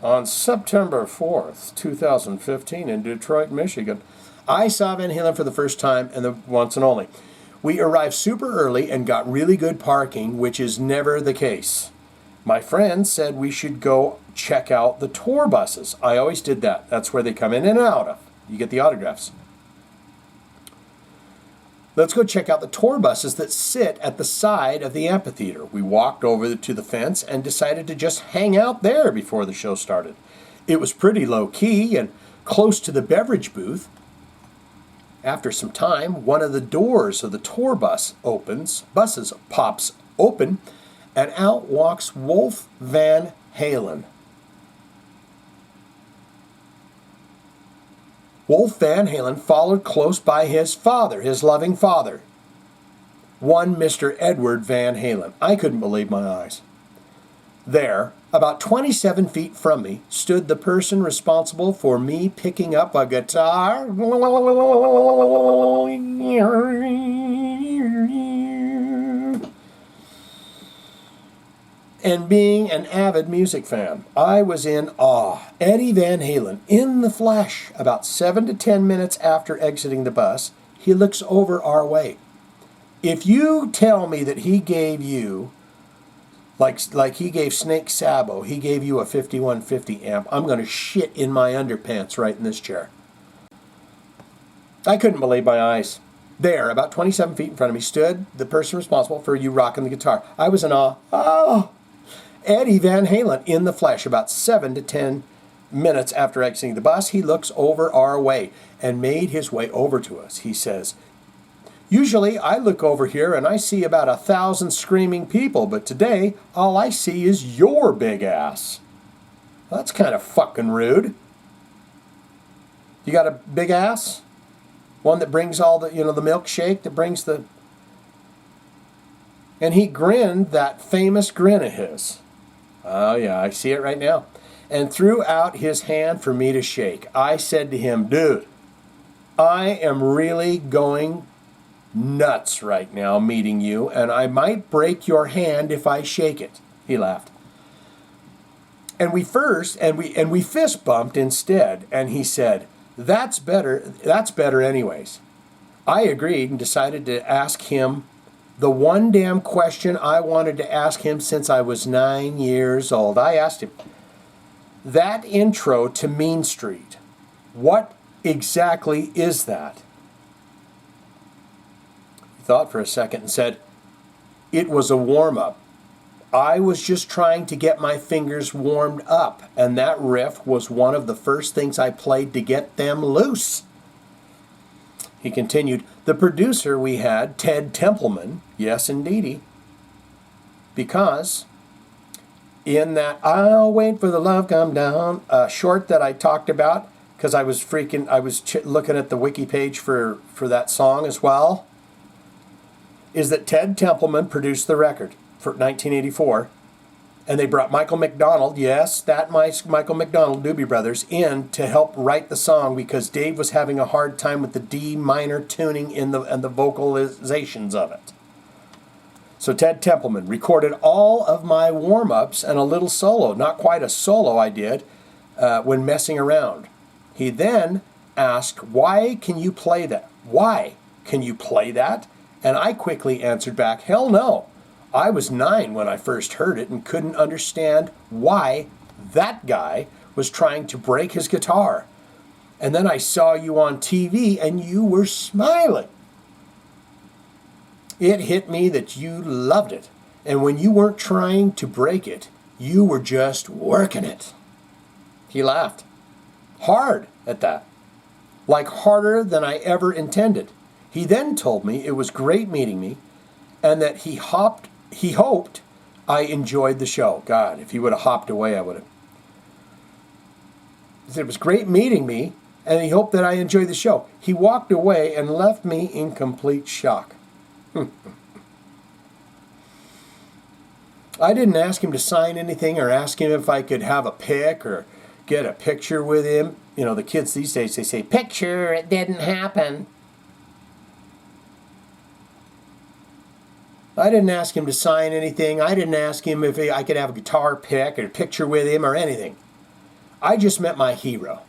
On September 4th, 2015 in Detroit, Michigan, I saw Van Halen for the first time and the once and only. We arrived super early and got really good parking, which is never the case. My friend said we should go check out the tour buses. I always did that. That's where they come in and out of. You get the autographs. Let's go check out the tour buses that sit at the side of the amphitheater. We walked over to the fence and decided to just hang out there before the show started. It was pretty low key and close to the beverage booth. After some time, one of the doors of the tour buses pops open, and out walks Wolf Van Halen. Wolf Van Halen followed close by his father, his loving father, one Mr. Edward Van Halen. I couldn't believe my eyes. There, about 27 feet from me, stood the person responsible for me picking up a guitar and being an avid music fan. I was in awe. Eddie Van Halen, in the flesh, about 7 to 10 minutes after exiting the bus, he looks over our way. If you tell me that he gave you, like he gave Snake Sabo, he gave you a 5150 amp, I'm going to shit in my underpants right in this chair. I couldn't believe my eyes. There, about 27 feet in front of me, stood the person responsible for you rocking the guitar. I was in awe. Oh! Eddie Van Halen in the flesh, about 7 to 10 minutes after exiting the bus, he looks over our way and made his way over to us. He says, usually I look over here and I see about 1,000 screaming people, but today all I see is your big ass. Well, that's kind of fucking rude. You got a big ass? One that brings all the, the milkshake that brings the... And he grinned that famous grin of his. Oh yeah, I see it right now. And threw out his hand for me to shake. I said to him, dude, I am really going nuts right now meeting you, and I might break your hand if I shake it. He laughed. And we fist bumped instead, and he said, that's better anyways. I agreed and decided to ask him the one damn question I wanted to ask him since I was 9 years old. I asked him, that intro to Mean Street, what exactly is that? He thought for a second and said, it was a warm-up. I was just trying to get my fingers warmed up, and that riff was one of the first things I played to get them loose. He continued, the producer we had, Ted Templeman, yes indeedy, because in that I'll wait for the love come down short that I talked about, because I was looking at the wiki page for that song as well, is that Ted Templeman produced the record for 1984, and they brought Michael McDonald, yes, that Michael McDonald, Doobie Brothers, in to help write the song because Dave was having a hard time with the D minor tuning and the vocalizations of it. So Ted Templeman recorded all of my warm-ups and a little solo, not quite a solo I did, when messing around. He then asked, why can you play that? Why can you play that? And I quickly answered back, hell no. I was 9 when I first heard it and couldn't understand why that guy was trying to break his guitar. And then I saw you on TV and you were smiling. It hit me that you loved it. And when you weren't trying to break it, you were just working it. He laughed. Hard at that. Like harder than I ever intended. He then told me it was great meeting me and that he hoped I enjoyed the show. God, if he would have hopped away, I would have. He said it was great meeting me and he hoped that I enjoyed the show. He walked away and left me in complete shock. I didn't ask him to sign anything or ask him if I could have a pic or get a picture with him. You know, the kids these days, they say, picture, it didn't happen. I didn't ask him to sign anything. I didn't ask him if I could have a guitar pick or a picture with him or anything. I just met my hero.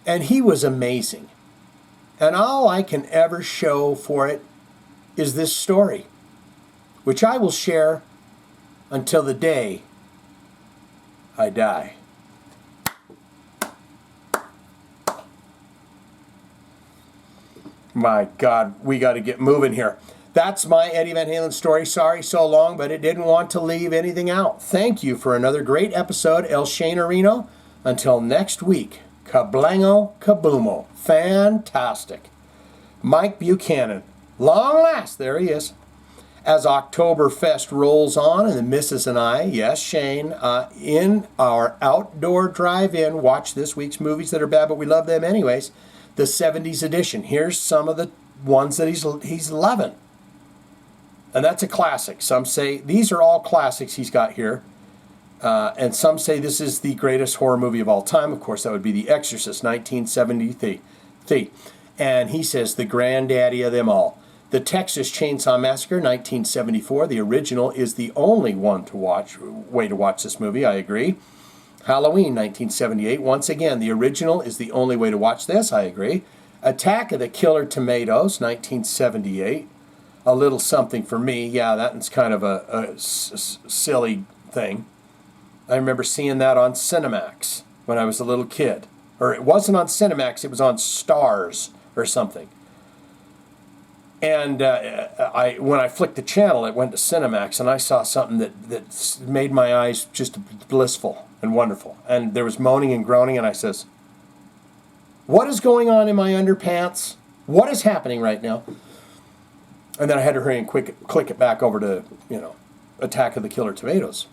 And he was amazing. And all I can ever show for it is this story, which I will share until the day I die. My God, we got to get moving here. That's my Eddie Van Halen story. Sorry so long, but it didn't want to leave anything out. Thank you for another great episode, El Shanerino. Until next week, kablango kaboomo. Fantastic. Mike Buchanan. Long last, there he is. As Oktoberfest rolls on and the missus and I, yes, Shane, in our outdoor drive-in, watch this week's movies that are bad, but we love them anyways, the 70s edition. Here's some of the ones that he's loving. And that's a classic. Some say, these are all classics he's got here. And some say this is the greatest horror movie of all time. Of course, that would be The Exorcist, 1973. And he says, the granddaddy of them all. The Texas Chainsaw Massacre, 1974. The original is the only way to watch this movie, I agree. Halloween, 1978. Once again, the original is the only way to watch this, I agree. Attack of the Killer Tomatoes, 1978. A little something for me. Yeah, that's kind of a silly thing. I remember seeing that on Cinemax when I was a little kid. Or it wasn't on Cinemax, it was on Stars or something. And when I flicked the channel, it went to Cinemax, and I saw something that made my eyes just blissful and wonderful. And there was moaning and groaning, and I says, what is going on in my underpants? What is happening right now? And then I had to hurry and click it back over to, Attack of the Killer Tomatoes.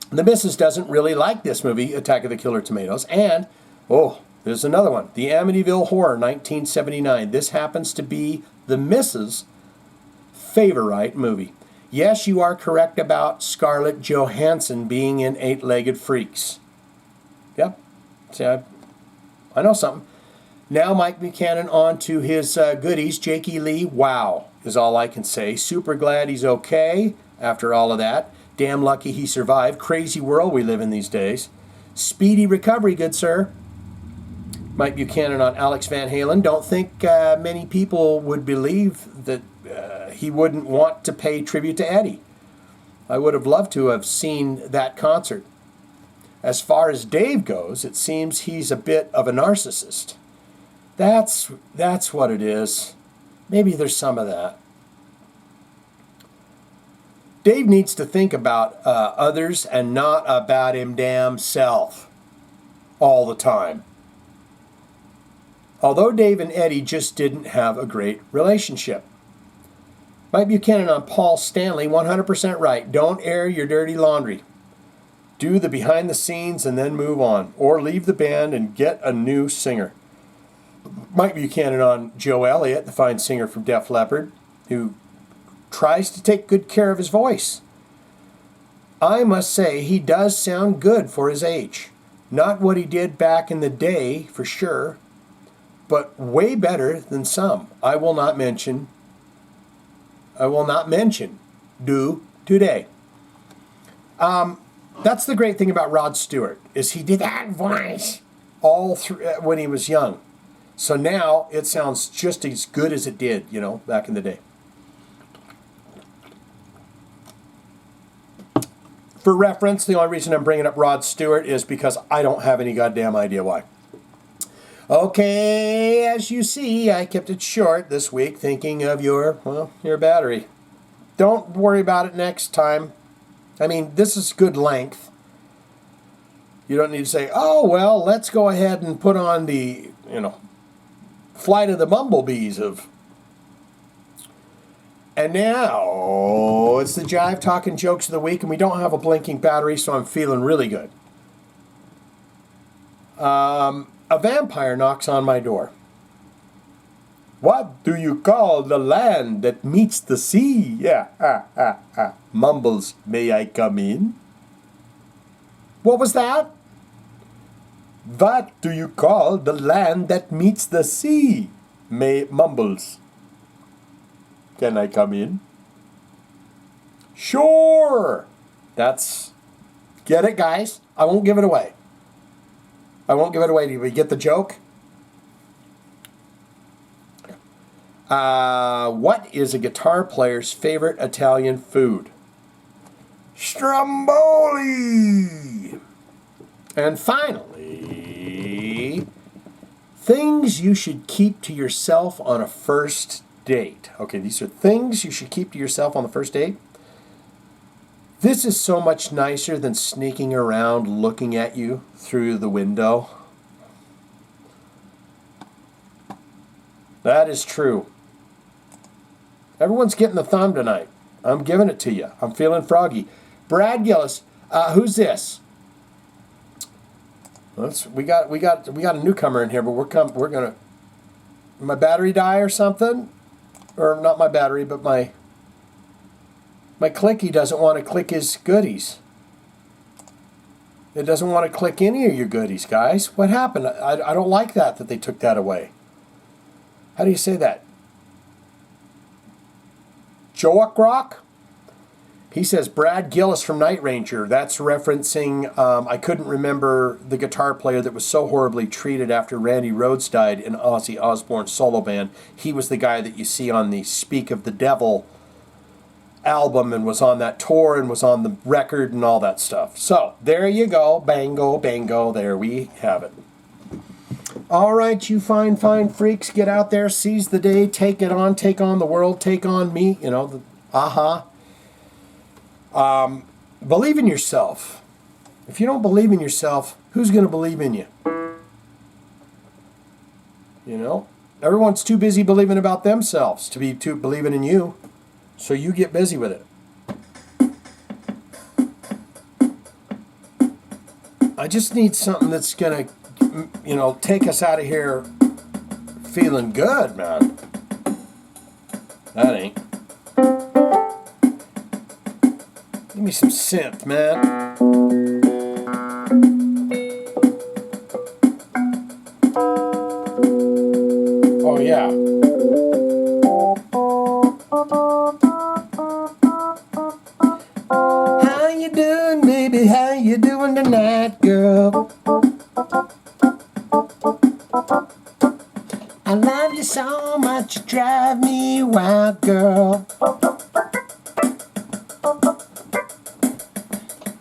The missus doesn't really like this movie, Attack of the Killer Tomatoes. And, there's another one. The Amityville Horror, 1979. This happens to be the missus' favorite movie. Yes, you are correct about Scarlett Johansson being in Eight-Legged Freaks. Yep. See, I know something. Now Mike Buchanan on to his goodies. Jakey Lee, wow, is all I can say. Super glad he's okay after all of that. Damn lucky he survived. Crazy world we live in these days. Speedy recovery, good sir. Mike Buchanan on Alex Van Halen. Don't think many people would believe that he wouldn't want to pay tribute to Eddie. I would have loved to have seen that concert. As far as Dave goes, it seems he's a bit of a narcissist. That's what it is. Maybe there's some of that. Dave needs to think about others and not about him damn self all the time. Although Dave and Eddie just didn't have a great relationship. Mike Buchanan on Paul Stanley, 100% right. Don't air your dirty laundry. Do the behind the scenes and then move on. Or leave the band and get a new singer. Mike Buchanan on Joe Elliott, the fine singer from Def Leppard, who tries to take good care of his voice. I must say he does sound good for his age. Not what he did back in the day, for sure, but way better than some. I will not mention do today. That's the great thing about Rod Stewart, is he did that voice all through when he was young. So now it sounds just as good as it did, back in the day. For reference, the only reason I'm bringing up Rod Stewart is because I don't have any goddamn idea why. Okay, as you see, I kept it short this week, thinking of your battery. Don't worry about it next time. I mean, this is good length. You don't need to say, oh, well, let's go ahead and put on the, Flight of the Bumblebees of... And now, it's the Jive Talkin Jokes of the Week, and we don't have a blinking battery, so I'm feeling really good. A vampire knocks on my door. What do you call the land that meets the sea? Yeah, mumbles, may I come in? What was that? What do you call the land that meets the sea? Mumbles. Can I come in? Sure. Get it, guys? I won't give it away. Do we get the joke? What is a guitar player's favorite Italian food?
Stromboli!
And finally, things you should keep to yourself on a first date. Okay, these are things you should keep to yourself on the first date. This is so much nicer than sneaking around looking at you through the window. That is true. Everyone's getting the thumb tonight. I'm giving it to you. I'm feeling froggy. Brad Gillis, who's this? We got a newcomer in here, but we're gonna. My battery die or something, or not my battery, but my clicky doesn't want to click his goodies. It doesn't want to click any of your goodies, guys. What happened? I don't like that they took that away. How do you say that? Joak Rock? He says, Brad Gillis from Night Ranger. That's referencing, I couldn't remember the guitar player that was so horribly treated after Randy Rhoads died in Ozzy Osbourne's solo band. He was the guy that you see on the Speak of the Devil album and was on that tour and was on the record and all that stuff. So, there you go. Bango, bango. There we have it. All right, you fine freaks. Get out there, seize the day, take it on, take on the world, take on me. Believe in yourself. If you don't believe in yourself, who's going to believe in you? Everyone's too busy believing about themselves to be too believing in you. So you get busy with it. I just need something that's going to, take us out of here feeling good, man. That ain't. Give me some synth, man. Oh, yeah. How you doing, baby? How you doing tonight, girl? I love you so much, you drive me wild, girl.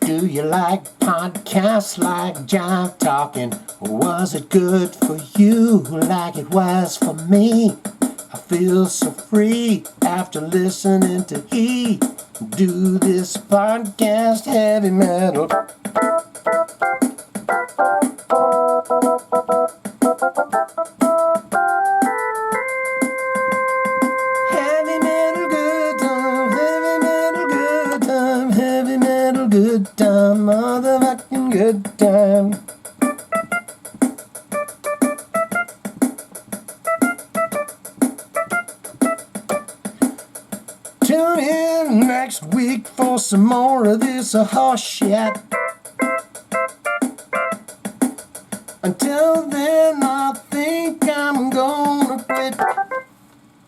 Do you like podcasts like Jive Talkin? Was it good for you like it was for me? I feel so free after listening to do this podcast heavy metal. Heavy metal good time, heavy metal good time, heavy metal good time, motherfucking good time. Tune in next week for some more of this horse shit. Until then, I think I'm gonna quit.